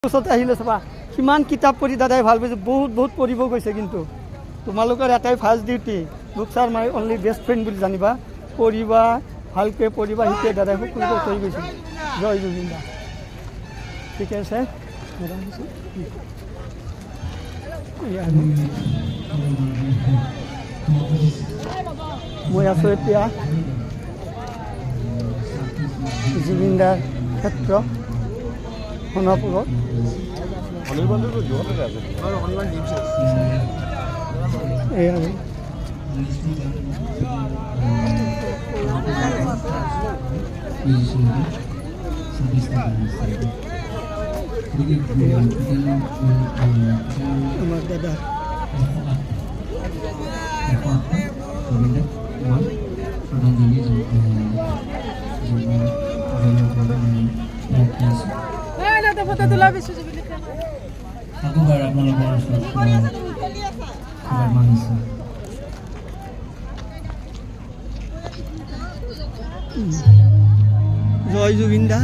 ওচৰতে আহিলে চাবা কিমান কিতাপ পঢ়ি দাদাই ভাল পাইছে, বহুত বহুত পঢ়িব গৈছে। কিন্তু তোমালোকৰ এটাই first duty, books R my only best friend বুলি জানিবা। পঢ়িবা, ভালকৈ পঢ়িবা, শিকে দাদাই সকলোকে থৈ গৈছে। জয় জুবিন দা। ঠিকে আছে, মই আছোঁ এতিয়া জুবিন দাৰ ক্ষেত্ৰ সোণাপুৰত। এই আৰু আমাৰ দাদা জয় জুবিন দা।